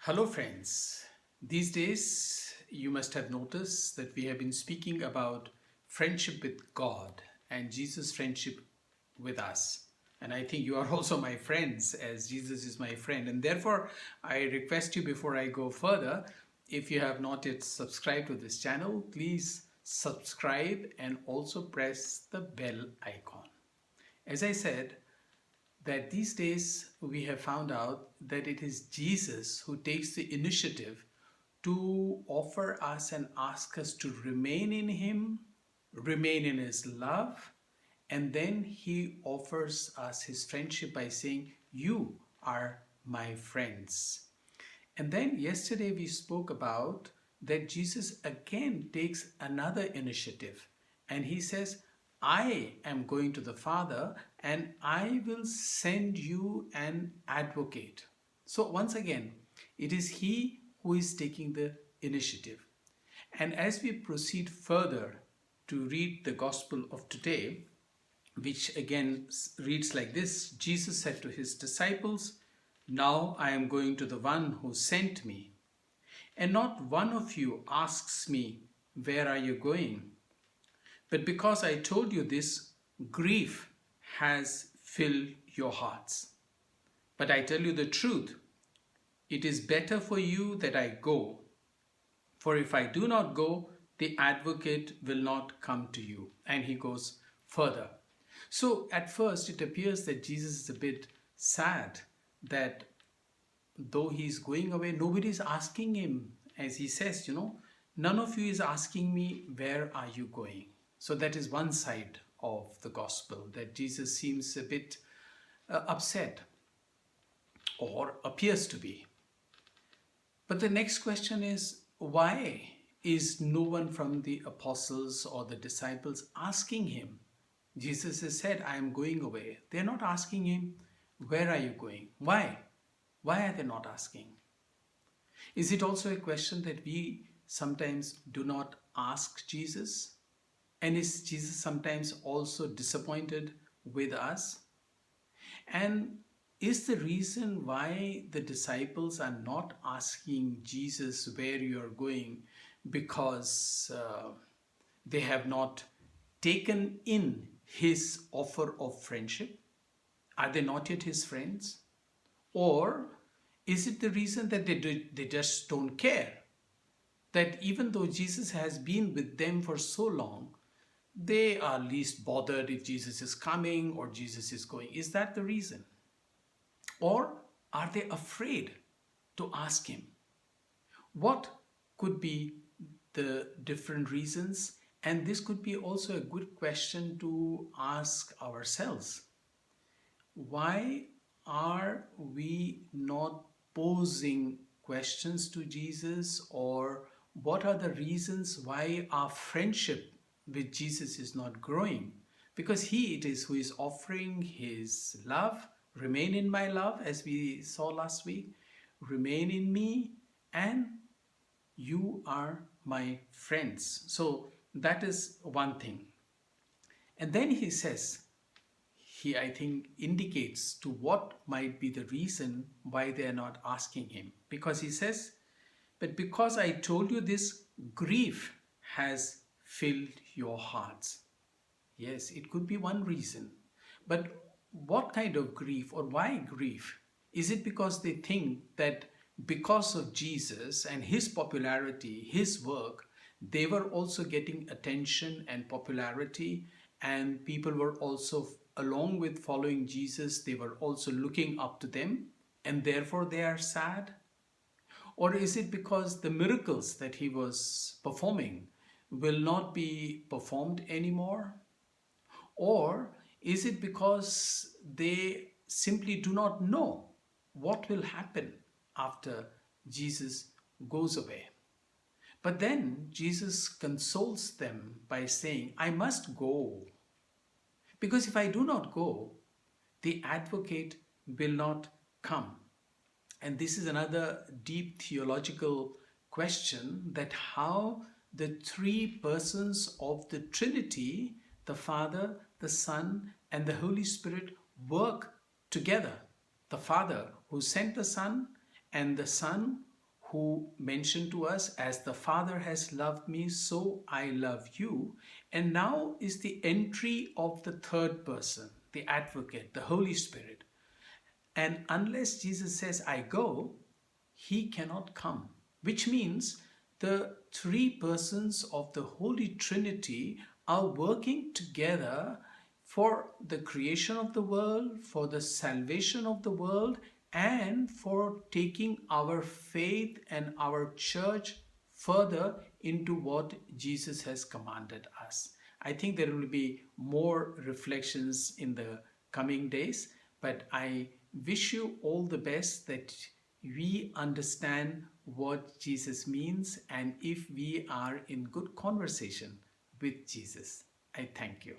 Hello, friends. These days, you must have noticed that we have been speaking about friendship with God and Jesus' friendship with us. And I think you are also my friends, as Jesus is my friend. And therefore, I request you before I go further, if you have not yet subscribed to this channel, please subscribe and also press the bell icon. As I said, that these days we have found out that it is Jesus who takes the initiative to offer us and ask us to remain in Him, remain in His love, and then He offers us His friendship by saying, "You are my friends." And then yesterday we spoke about that Jesus again takes another initiative and he says, I am going to the Father and I will send you an advocate. So once again, it is he who is taking the initiative. And as we proceed further to read the Gospel of today, which again reads like this: Jesus said to his disciples, "Now I am going to the one who sent me, and not one of you asks me, 'Where are you going?' But because I told you this, grief has filled your hearts. But I tell you the truth, it is better for you that I go. For if I do not go, the advocate will not come to you." And he goes further. So at first it appears that Jesus is a bit sad that though he's going away, nobody is asking him, as he says, none of you is asking me, "Where are you going?" So that is one side of the gospel, that Jesus seems a bit upset, or appears to be. But the next question is, why is no one from the apostles or the disciples asking him? Jesus has said, "I am going away." They're not asking him, "Where are you going?" Why? Why are they not asking? Is it also a question that we sometimes do not ask Jesus? And is Jesus sometimes also disappointed with us? And is the reason why the disciples are not asking Jesus where you are going because they have not taken in his offer of friendship? Are they not yet his friends? Or is it the reason that they just don't care? That even though Jesus has been with them for so long, they are least bothered if Jesus is coming or Jesus is going. Is that the reason? Or are they afraid to ask him? What could be the different reasons? And this could be also a good question to ask ourselves. Why are we not posing questions to Jesus, or what are the reasons why our friendship with Jesus is not growing? Because he it is who is offering his love. Remain in my love, as we saw last week. Remain in me and you are my friends. So that is one thing. And then he says, he, I think, indicates to what might be the reason why they are not asking him. Because he says, "But because I told you this, grief has filled your hearts." Yes, it could be one reason. But what kind of grief, or why grief? Is it because they think that because of Jesus and his popularity, his work, they were also getting attention and popularity, and people were also, along with following Jesus, they were also looking up to them, and therefore they are sad? Or is it because the miracles that he was performing will not be performed anymore? Or is it because they simply do not know what will happen after Jesus goes away? But then Jesus consoles them by saying, "I must go, because if I do not go, the advocate will not come." And this is another deep theological question, that how the three persons of the Trinity, the Father, the Son, and the Holy Spirit, work together. The Father who sent the Son, and the Son who mentioned to us, as the Father has loved me, so I love you. And now is the entry of the third person, the advocate, the Holy Spirit. And unless Jesus says, I go, he cannot come, which means the three persons of the Holy Trinity are working together for the creation of the world, for the salvation of the world, and for taking our faith and our church further into what Jesus has commanded us. I think there will be more reflections in the coming days, but I wish you all the best, that we understand what Jesus means, and if we are in good conversation with Jesus. I thank you.